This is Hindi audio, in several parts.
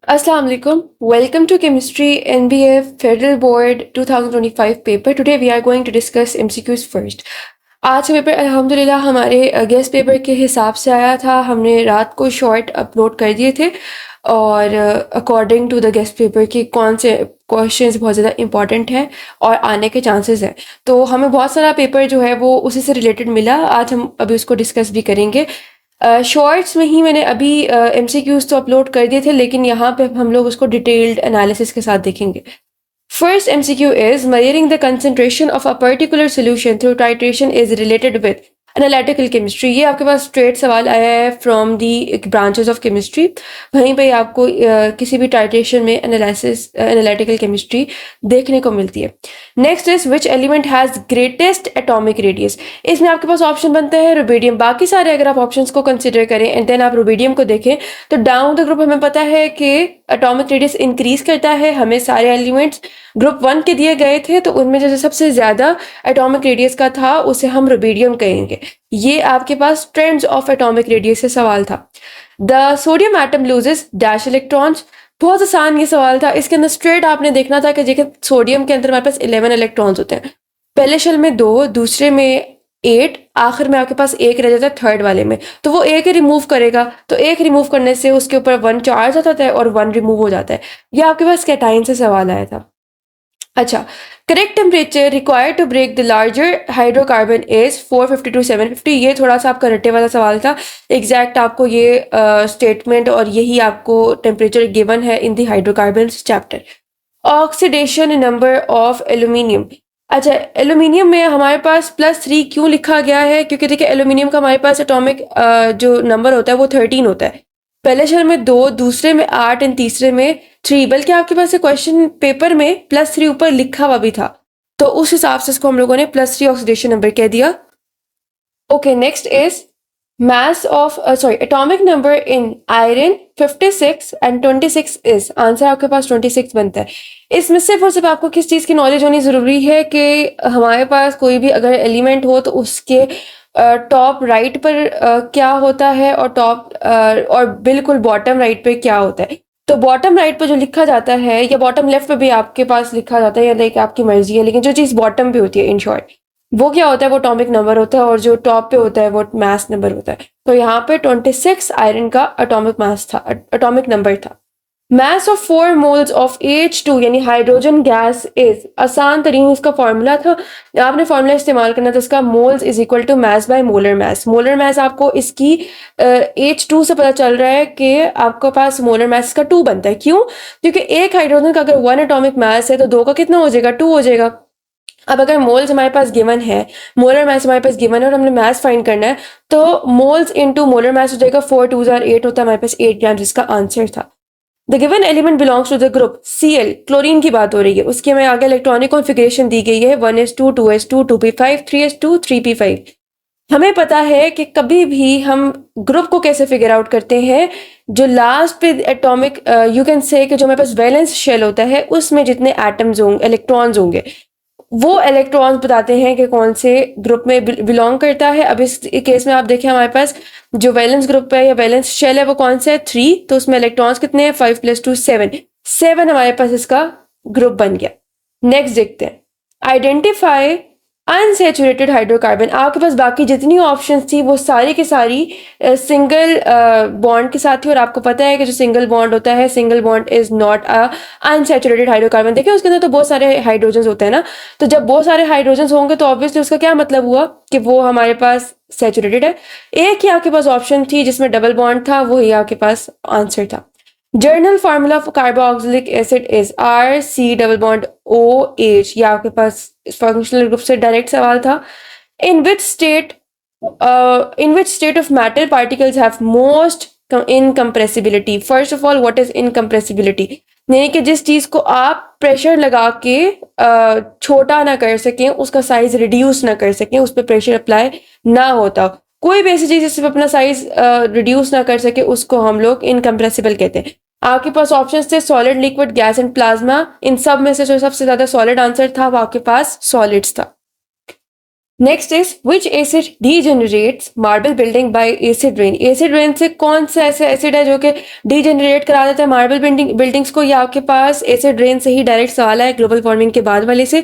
Assalamu alaikum. Welcome to Chemistry NBF Federal Board 2025 paper. Today we are going to discuss MCQs first. आज का पेपर अल्हम्दुलिल्लाह हमारे गेस्ट पेपर के हिसाब से आया था. हमने रात को शॉर्ट अपलोड कर दिए थे और according to the guest paper की कौन से क्वेश्चंस बहुत ज़्यादा इंपॉर्टेंट हैं और आने के चांसेस हैं. तो हमें बहुत सारा पेपर जो है वो उसी से रिलेटेड मिला. आज हम अभी उसको डिस्कस भी करेंगे. शॉर्ट्स में ही मैंने अभी MCQs तो अपलोड कर दिए थे, लेकिन यहाँ पे हम लोग उसको डिटेल्ड एनालिसिस के साथ देखेंगे. First MCQ is measuring the concentration of a particular solution through titration is related with analytical chemistry. ये आपके पास स्ट्रेट सवाल आया है from the branches of chemistry. वहीं पे आपको किसी भी टाइट्रेशन में एनालिटिकल केमिस्ट्री देखने को मिलती है. Next is which element has greatest atomic radius. इसमें आपके पास ऑप्शन बनता है रुबीडियम. बाकी सारे अगर आप ऑप्शंस को कंसिडर करें एंड देन आप रुबीडियम को देखें तो डाउन द ग्रुप हमें पता है कि एटॉमिक रेडियस इंक्रीज करता है. हमें सारे एलिमेंट्स ग्रुप 1 के दिए गए थे, तो उनमें जो सबसे ज़्यादा एटॉमिक रेडियस का था उसे हम रुबीडियम कहेंगे. ये आपके पास ट्रेंड्स ऑफ एटॉमिक रेडियस से सवाल था. The sodium atom loses dash electrons. बहुत आसान ये सवाल था. इसके अंदर स्ट्रेट आपने देखना था कि देखिए सोडियम के अंदर हमारे पास 11 इलेक्ट्रॉन्स होते हैं. पहले शेल में 2, दूसरे में 8, आखिर में आपके पास 1 रह जाता है थर्ड वाले में. तो वो 1 रिमूव करेगा, तो 1 रिमूव करने से उसके ऊपर 1 चार्ज आता है और 1 रिमूव हो जाता है. ये आपके पास कैटाइन से सवाल आया था. अच्छा, correct temperature required to break the larger hydrocarbon is 450 to 750. ये थोड़ा सा आपका रट्टे वाला सवाल था. एग्जैक्ट आपको ये स्टेटमेंट और यही आपको टेम्परेचर गिवन है in the hydrocarbon chapter. Oxidation number of aluminium. अच्छा, एल्यूमिनियम में हमारे पास +3 क्यों लिखा गया है? क्योंकि देखिए एल्यूमिनियम का हमारे पास एटॉमिक जो नंबर होता है वो 13 होता है. पहले शेल में 2, दूसरे में 8 एंड तीसरे में 3. बल्कि आपके पास क्वेश्चन पेपर में +3 ऊपर लिखा हुआ भी था, तो उस हिसाब से इसको हम लोगों ने +3 ऑक्सीडेशन नंबर कह दिया. Okay, next is mass of atomic number in iron 56 and 26 is. Answer आपके पास 26 बनता है. इसमें सिर्फ और सिर्फ आपको किस चीज़ की नॉलेज होनी ज़रूरी है कि हमारे पास कोई भी अगर एलिमेंट हो तो उसके टॉप राइट पर क्या होता है और टॉप और बिल्कुल बॉटम राइट पे क्या होता है. तो बॉटम राइट पर जो लिखा जाता है या बॉटम लेफ्ट पे भी आपके पास लिखा जाता है, या लाइक आपकी मर्जी है, लेकिन जो चीज़ बॉटम पे होती है इन शॉर्ट वो क्या होता है, वो एटॉमिक नंबर होता है, और जो टॉप पे होता है वो मास नंबर होता है. तो यहाँ पे 26 आयरन का एटॉमिक मास था, एटॉमिक नंबर था. Mass of 4 moles of H2 यानी हाइड्रोजन गैस इज. आसान तरीन इसका फॉर्मूला था, आपने फॉर्मूला इस्तेमाल करना था इसका. Moles is equal to mass by molar mass. Molar mass आपको इसकी H2 से पता चल रहा है कि आपके पास मोलर मास का 2 बनता है. क्यों? क्योंकि एक हाइड्रोजन का अगर 1 एटॉमिक मास है तो 2 का कितना हो जाएगा? 2 हो जाएगा. अब अगर मोल्स हमारे पास गिवन है, मोलर मास हमारे पास गिवन है और हमने मास फाइंड करना है, तो मोल्स इनटू मोलर मास हो जाएगा 4 2 8 होता है हमारे पास 8 ग्राम, जिसका आंसर था. The given element belongs to the group Cl. Chlorine की बात हो रही है. उसके में आगे इलेक्ट्रॉनिक कॉन्फ़िगरेशन दी गई है 1s2 2s2 2p5 3s2 3p5. हमें पता है कि कभी भी हम ग्रुप को कैसे फिगर आउट करते हैं. जो लास्ट पे एटॉमिक यू कैन से कि जो हमारे पास वैलेंस शेल होता है उसमें जितने एटम्स होंगे, इलेक्ट्रॉन्स होंगे, वो इलेक्ट्रॉन्स बताते हैं कि कौन से ग्रुप में बिलोंग करता है. अब इस केस में आप देखें हमारे पास जो वैलेंस ग्रुप है या वैलेंस शेल है वो कौन सा है? 3. तो उसमें इलेक्ट्रॉन्स कितने हैं? 5 + 2 7. 7 हमारे पास इसका ग्रुप बन गया. नेक्स्ट देखते हैं. Identify unsaturated hydrocarbon. आपके पास बाकी जितनी ऑप्शंस थी वो सारी की सारी सिंगल बॉन्ड के साथ थी, और आपको पता है कि जो सिंगल बॉन्ड होता है, single bond is not a unsaturated hydrocarbon. देखिए उसके अंदर तो बहुत सारे हाइड्रोजन होते हैं ना, तो जब बहुत सारे हाइड्रोजन होंगे तो ऑब्वियसली उसका क्या मतलब हुआ कि वो हमारे पास सैचुरेटेड है. एक ही आपके पास ऑप्शन थी जिसमें डबल बॉन्ड था, वही आपके पास आंसर था. General formula for carboxylic acid is RC double bond OH. ये आपके पास फंक्शनल ग्रुप से डायरेक्ट सवाल था. In which state of matter particles have most incompressibility. First of all, what is incompressibility? यानी कि जिस चीज को आप प्रेशर लगा के छोटा ना कर सकें, उसका साइज रिड्यूस ना कर सकें, उस पर प्रेशर अप्लाई ना होता, कोई भी ऐसी चीज जिससे अपना साइज रिड्यूस ना कर सके, उसको हम लोग इनकम्प्रेसिबल कहते हैं. आपके पास ऑप्शंस थे solid, liquid, gas and plasma. इन सब में से जो सबसे ज्यादा सॉलिड आंसर था वो आपके पास सॉलिड्स था. Next is which acid degenerates marble building bye acid rain. Acid rain से कौन सा ऐसा एसिड है जो कि डीजेनरेट करा देता है मार्बल बिल्डिंग्स को? या आपके पास एसिड रेन से ही डायरेक्ट सवाल है ग्लोबल वार्मिंग के बाद वाले से।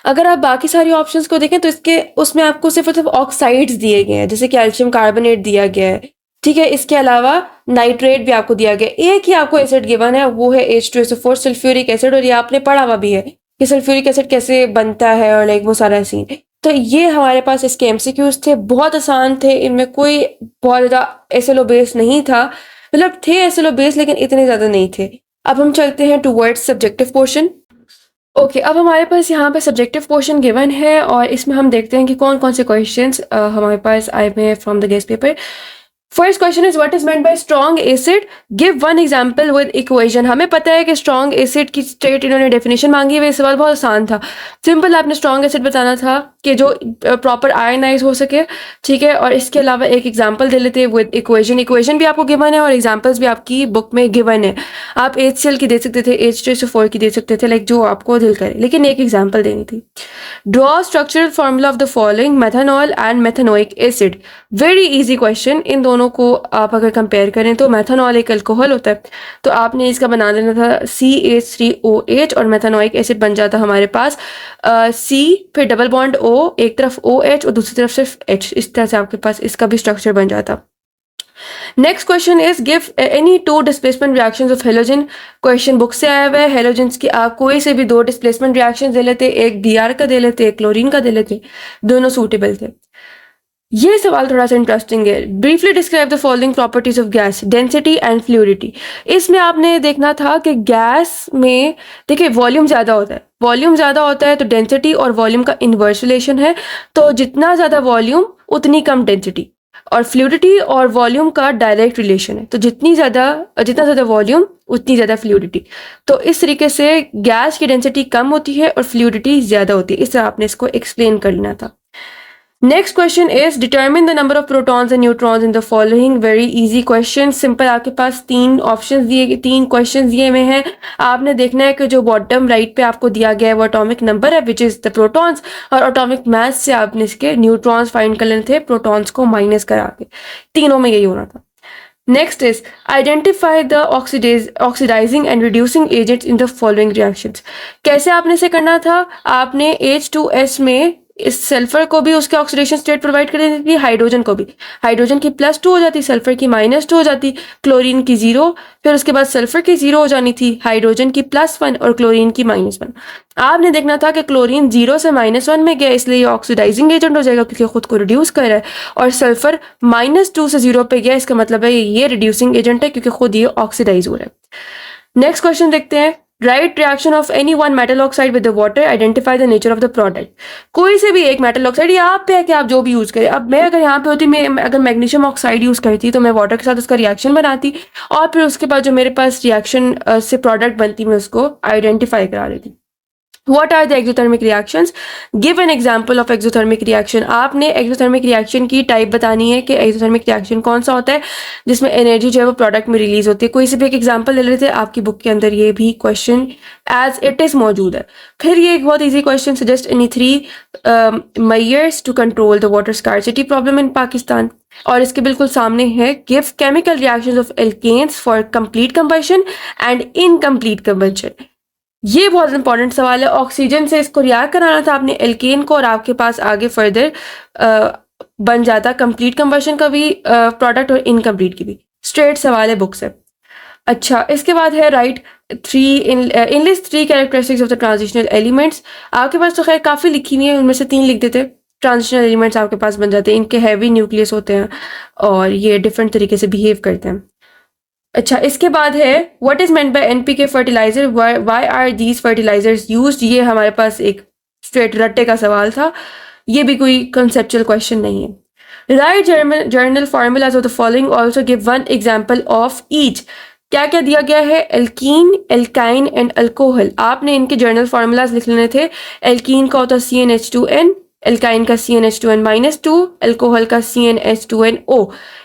अगर आप बाकी सारी ऑप्शंस को देखें तो इसके उसमें आपको सिर्फ ऑक्साइड्स दिए गए हैं, जैसे कैल्शियम कार्बोनेट दिया गया है, ठीक है। इसके अलावा नाइट्रेट भी आपको दिया गया, एक ही आपको एसिड गिवन है, वो है H2SO4 सल्फ्यूरिक एसिड। और ये आपने पढ़ा हुआ भी है कि सल्फ्यूरिक एसिड कैसे बनता है और लाइक वो सारा सीन। तो ये हमारे पास इसके एमसीक्यूज थे, बहुत आसान थे, इनमें कोई बहुत ज़्यादा एसएलओ बेस नहीं था, मतलब थे एसएलओ बेस लेकिन इतने ज़्यादा नहीं थे। अब हम चलते हैं टुवर्ड्स सब्जेक्टिव पोर्शन। ओके, अब हमारे पास यहाँ पे सब्जेक्टिव पोर्शन गिवन है और इसमें हम देखते हैं कि कौन कौन से क्वेश्चंस हमारे पास आए हुए हैं from the guest paper. First question is what is meant bye strong acid, give one example with equation. हमें पता है कि स्ट्रॉन्ग एसिड की स्ट्रेट इन्होंने डेफिनेशन मांगी हुई, सवाल बहुत आसान था, सिंपल। आपने स्ट्रॉन्ग एसिड बताना था कि जो प्रॉपर आयनाइज हो सके, ठीक है। और इसके अलावा एक एग्जांपल दे लेते विद इक्वेशन। इक्वेशन भी आपको गिवन है और एग्जांपल्स भी आपकी बुक में गिवन है। आप HCl की दे सकते थे, H2SO4 की दे सकते थे, लाइक जो आपको दिल करे, लेकिन एक एग्जाम्पल देनी थी। Draw structural formula of the following methanol and methanoic acid. Very easy question. इन दोनों को आप अगर कंपेयर करें तो मेथनॉल एक अल्कोहल होता है, तो आपने इसका बना देना था CH3OH और मेथनोइक एसिड बन जाता हमारे पास C, फिर डबल बॉन्ड O, एक तरफ OH और दूसरी तरफ सिर्फ H। इस तरह से आपके पास इसका भी स्ट्रक्चर बन जाता। Next question is give any two displacement reactions of halogen. Question book से आया हुआ है। हेलोजन्स की आप कोई से भी दो डिस्प्लेसमेंट रिएक्शन दे लेते, एक Br का दे लेते, एक क्लोरीन का दे लेते, दोनों सूटेबल थे। ये सवाल थोड़ा सा इंटरेस्टिंग है। Briefly describe the following properties of gas, density and fluidity. इसमें आपने देखना था कि गैस में देखिए वॉल्यूम ज़्यादा होता है, वॉल्यूम ज़्यादा होता है तो डेंसिटी और वॉल्यूम का इन्वर्स रिलेशन है, तो जितना ज़्यादा वॉल्यूम उतनी कम डेंसिटी। और फ्लूइडिटी और वॉल्यूम का डायरेक्ट रिलेशन है, तो जितना ज़्यादा वॉल्यूम उतनी ज़्यादा फ्लूइडिटी। तो इस तरीके से गैस की डेंसिटी कम होती है और फ्लूइडिटी ज़्यादा होती है। इससे आपने इसको एक्सप्लेन कर लेना था। Next question is determine the number of protons and neutrons in the following. Very easy question, simple. आपके पास तीन क्वेश्चन दिए हुए हैं। आपने देखना है कि जो बॉटम राइट पे आपको दिया गया है वो एटॉमिक नंबर है विच इज द प्रोटॉन्स, और एटॉमिक मास से आपने इसके न्यूट्रॉन्स फाइंड कर लेने थे, प्रोटॉन्स को माइनस करा के। तीनों में यही होना था। Next is identify the oxidising and reducing agents in the following reactions. कैसे आपने इसे करना था? आपने H2S में इस सल्फर को भी उसके ऑक्सीडेशन स्टेट प्रोवाइड कर देती थी, हाइड्रोजन को भी। हाइड्रोजन की +2 हो जाती, सल्फर की -2 हो जाती, क्लोरीन की 0, फिर उसके बाद सल्फर की 0 हो जानी थी, हाइड्रोजन की +1 और क्लोरीन की -1। आपने देखना था कि क्लोरीन 0 से -1 में गया, इसलिए ये ऑक्सीडाइजिंग एजेंट हो जाएगा क्योंकि खुद को रिड्यूस कर रहा है, और सल्फर -2 से 0 पे गया, इसका मतलब है ये रिड्यूसिंग एजेंट है क्योंकि खुद ये ऑक्सीडाइज हो रहा है। नेक्स्ट क्वेश्चन देखते हैं। Right reaction of any one metal oxide with the water, identify the nature of the product. कोई से भी एक मेटल ऑक्साइड, या आप पे है कि आप जो भी यूज करें। अब मैं अगर यहाँ पे होती, मैं अगर मैग्नीशियम ऑक्साइड यूज करती तो मैं वाटर के साथ उसका रिएक्शन बनाती और फिर उसके बाद जो मेरे पास रिएक्शन से प्रोडक्ट बनती मैं उसको आइडेंटिफाई करा देती। What are the exothermic reactions? Give an example of exothermic reaction. आपने exothermic reaction की टाइप बतानी है कि exothermic reaction कौन सा होता है जिसमें एनर्जी जो है वो प्रोडक्ट में रिलीज होती है। कोई से भी एक एग्जांपल ले लेते हैं, आपकी बुक के अंदर ये भी क्वेश्चन एज इट इज मौजूद है। फिर ये एक बहुत easy question, suggest any 3 measures to control the water scarcity problem in Pakistan। और इसके बिल्कुल सामने है give chemical reactions of alkenes for complete combustion and incomplete combustion. ये बहुत इंपॉर्टेंट सवाल है। ऑक्सीजन से इसको रिएक्ट कराना था आपने एल्केन को, और आपके पास आगे फर्दर बन जाता कंप्लीट कंबशन का भी प्रोडक्ट और इनकम्प्लीट की भी। स्ट्रेट सवाल है बुक से। अच्छा, इसके बाद है right enlist 3 characteristics of the transitional elements. आपके पास तो खैर काफ़ी लिखी हुई है, उनमें से 3 लिख देते। ट्रांजिशनल एलिमेंट्स आपके पास बन जाते हैं, इनके हैवी न्यूक्लियस होते हैं और ये डिफरेंट तरीके से बिहेव करते हैं। अच्छा, इसके बाद है what is meant by NPK fertiliser, why are these fertilisers used. ये हमारे पास एक स्ट्रेट रट्टे का सवाल था, ये भी कोई कंसेप्चुअल क्वेश्चन नहीं है। Right journal formulas of the following, also give one example of each. क्या क्या दिया गया है? Alkene, alkyne and alcohol. आपने इनके जर्नल फार्मूलाज लिख लेने थे। एल्कीन का होता CnH2n, एल्काइन का CnH2n-2, अल्कोहल का CnH2nO।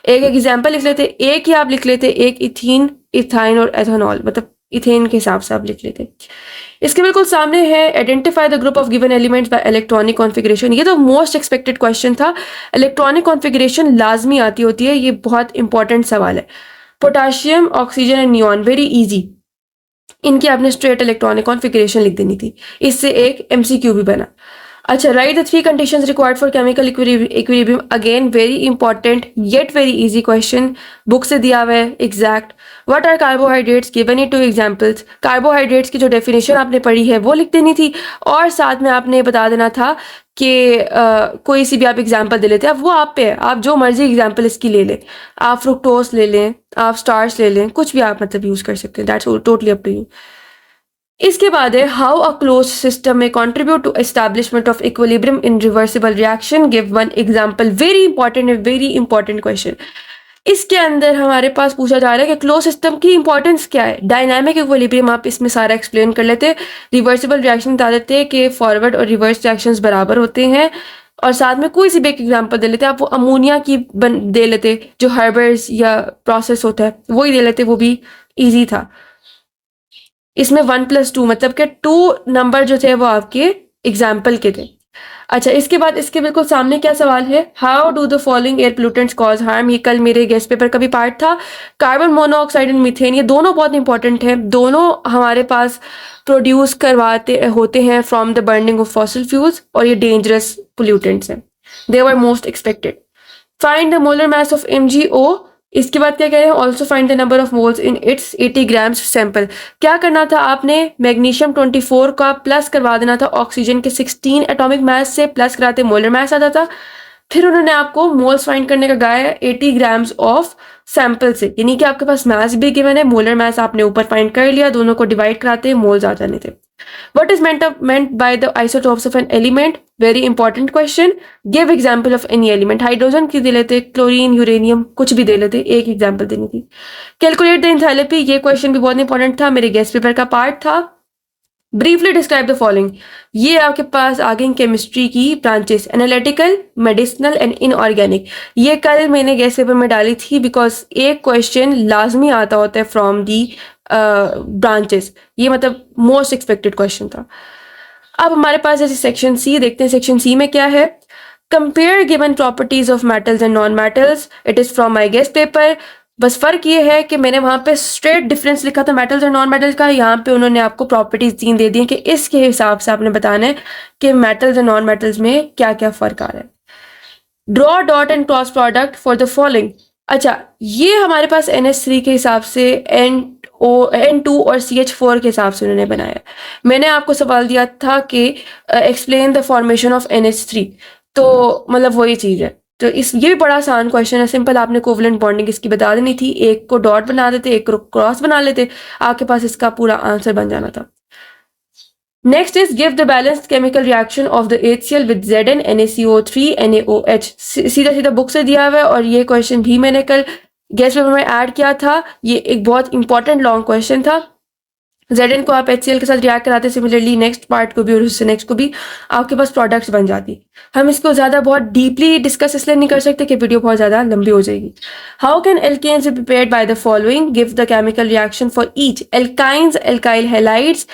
एक एग्जाम्पल लिख लेते, एक ही आप लिख लेते, एक इथीन, इथाइन और एथेनॉल, मतलब इथेन के हिसाब से आप लिख लेते। इसके बिल्कुल सामने है identify the group of given elements bye electronic configuration. ये तो मोस्ट एक्सपेक्टेड क्वेश्चन था। इलेक्ट्रॉनिक कॉन्फ़िगरेशन लाजमी आती होती है, ये बहुत इंपॉर्टेंट सवाल है। Potassium, oxygen and neon, very easy. इनकी आपने स्ट्रेट इलेक्ट्रॉनिक कॉन्फ़िगरेशन लिख देनी थी, इससे एक एमसीक्यू भी बना। अच्छा, write the 3 conditions required for chemical equilibrium, again very important yet very easy question, book से दिया हुआ है exact. What are carbohydrates, given it 2 examples. Carbohydrates की जो डेफिनेशन आपने पढ़ी है वो लिख देनी थी, और साथ में आपने बता देना था कि कोई सी भी आप एग्जाम्पल दे लेते हैं। अब वो आप पे है, आप जो मर्जी एग्जाम्पल इसकी ले लें। आप फ्रुक्टोस ले लें, आप स्टार्च ले लें, कुछ भी आप मतलब यूज़ कर सकते हैं, that's totally up to you. इसके बाद है हाउ अ क्लोज सिस्टम में contribute to establishment of equilibrium in reversible reaction, give one example. Very important है, वेरी इंपॉर्टेंट क्वेश्चन। इसके अंदर हमारे पास पूछा जा रहा है कि क्लोज सिस्टम की इंपॉर्टेंस क्या है। डायनामिक इक्विलिब्रियम आप इसमें सारा एक्सप्लेन कर लेते, रिवर्सिबल रिएक्शन बता देते कि फॉरवर्ड और रिवर्स रिएक्शंस बराबर होते हैं, और साथ में कोई सी भी एक एग्जांपल दे लेते। आप वो अमोनिया की दे लेते, जो हर्बर्स या प्रोसेस होता है वही दे लेते, वो भी ईजी था। इसमें 1+2 मतलब कि 2 नंबर जो थे वो आपके एग्जाम्पल के थे। अच्छा, इसके बाद इसके बिल्कुल सामने क्या सवाल है, how do the following air pollutants cause harm. ये कल मेरे गेस्ट पेपर का भी पार्ट था। कार्बन मोनोऑक्साइड एंड मीथेन, ये दोनों बहुत इंपॉर्टेंट हैं। दोनों हमारे पास प्रोड्यूस करवाते होते हैं from the burning of fossil fuels, और ये डेंजरस पोल्यूटेंट्स हैं। They were most expected. Find the molar mass of MgO। इसके बाद क्या कह रहे हैं, also find the number of moles in its 80 grams sample. क्या करना था आपने, मैग्नीशियम 24 का प्लस करवा देना था ऑक्सीजन के 16 एटॉमिक मास से, प्लस कराते मोलर मास आता था। फिर उन्होंने आपको मोल्स फाइंड करने का कहा है 80 ग्राम्स ऑफ सैंपल से, यानी कि आपके पास मास भी गिवन है, मोलर मास आपने ऊपर फाइंड कर लिया, दोनों को डिवाइड कराते मोल्स आ जाने थे। What is meant by the isotopes of an element? Very important question. Give example of any element. Hydrogen की दे लेते, क्लोरीन, यूरेनियम, कुछ भी दे लेते, एक एग्जाम्पल देनी थी। कैलकुलेट द एंथैल्पी, ये क्वेश्चन भी बहुत इंपॉर्टेंट था, मेरे गेस्ट पेपर का पार्ट था। ब्रीफली डिस्क्राइब द फॉलोइंग, ये आपके पास आ गई केमिस्ट्री की branches, analytical, medicinal and inorganic. ये कल मैंने गेस्ट पेपर में डाली थी, बिकॉज एक क्वेश्चन लाजमी आता होता है फ्रॉम दी ब्रांचेस, ये मतलब मोस्ट एक्सपेक्टेड क्वेश्चन था। अब हमारे पास जैसे सेक्शन सी देखते हैं, सेक्शन सी में क्या है, compare given properties of metals and non metals. It is from my guest paper. बस फर्क ये है कि मैंने वहां पे स्ट्रेट डिफरेंस लिखा था मेटल्स और नॉन मेटल्स का, यहाँ पे उन्होंने आपको प्रॉपर्टीज 3 दे दी कि इसके हिसाब से आपने बताना है कि मेटल्स और नॉन मेटल्स में क्या क्या फर्क आ रहा है। Draw dot and cross product for the following. अच्छा, ये हमारे पास NH3 के हिसाब से N2 और CH4 के हिसाब से उन्होंने बनाया। मैंने आपको सवाल दिया था कि explain the formation of NH3, तो मतलब वही चीज़ है। तो ये भी बड़ा आसान क्वेश्चन है, सिंपल आपने कोवलेंट बॉन्डिंग इसकी बता देनी थी, एक को डॉट बना देते, एक को क्रॉस बना लेते, आपके पास इसका पूरा आंसर बन जाना था। Next is give the balanced chemical reaction of the HCl with Zn NaCO3 NaOH। सीधा सीधा बुक से दिया हुआ है, और ये क्वेश्चन भी मैंने कल गेस्ट पेपर में ऐड किया था। ये एक बहुत इंपॉर्टेंट लॉन्ग क्वेश्चन था। Zn को आप HCl के साथ रिएक्ट कराते, सिमिलरली नेक्स्ट पार्ट को भी और उससे नेक्स्ट को भी, आपके पास प्रोडक्ट्स बन जाती। हम इसको ज़्यादा बहुत डीपली डिस्कस इसलिए नहीं कर सकते कि वीडियो बहुत ज़्यादा लंबी हो जाएगी। How can alkenes be prepared by the following, give the chemical reaction for each. Alkynes, alkyl halides,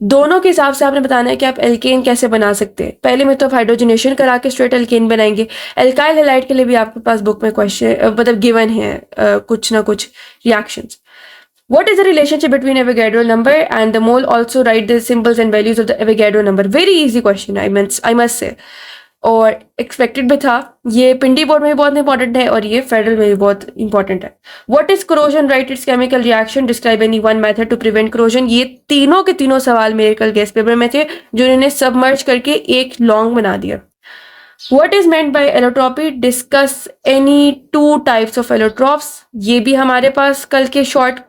दोनों के हिसाब से आपने बताना है कि आप एल्केन कैसे बना सकते हैं। पहले में तो आप हाइड्रोजनेशन करा के स्ट्रेट एल्केन बनाएंगे। एल्काइल हैलाइड के लिए भी आपके पास बुक में क्वेश्चन मतलब गिवन है कुछ ना कुछ reactions. What is the relationship between Avogadro number and the mole? Also write the symbols and values of the Avogadro number. Very easy question, I must say. और एक्सपेक्टेड भी था। ये पिंडी बोर्ड में भी बहुत इंपॉर्टेंट है, और ये फेडरल में भी बहुत इंपॉर्टेंट है। What is corrosion? Write its chemical reaction. Describe any one method to prevent corrosion। ये तीनों के तीनों सवाल मेरे कल गेस्ट पेपर में थे, जो इन्होंने सबमर्ज करके एक लॉन्ग बना दिया। What is meant by allotropy? Discuss any 2 types of allotrophs. ये भी हमारे पास कल के शॉर्ट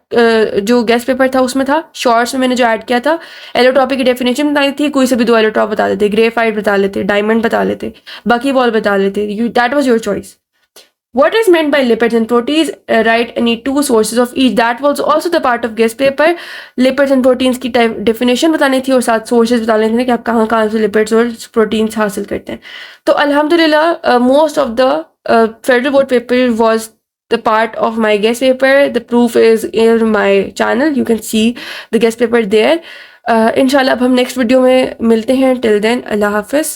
जो गेस्ट पेपर था उसमें था। शॉर्ट्स में मैंने जो ऐड किया था, एलोट्रॉपी की डेफिनेशन बताई थी, कोई से भी 2 एलोट्रॉप बता देते, ग्रेफाइट बता लेते, डायमंड बता लेते, बकी बॉल बता लेते, that was your choice. What is meant by lipids and proteins? Write any 2 sources of each. That was also the part of guest paper. Lipids and proteins की definition बतानी थी, और साथ sources बताने थे कि आप कहाँ कहाँ से lipids और proteins हासिल करते हैं। तो अल्हम्दुलिल्लाह most of the federal board paper was the part of my guest paper. The proof is in my channel. You can see the guest paper there. इंशाल्लाह अब हम नेक्स्ट वीडियो में मिलते हैं. टिल देन अल्लाह हाफिज़.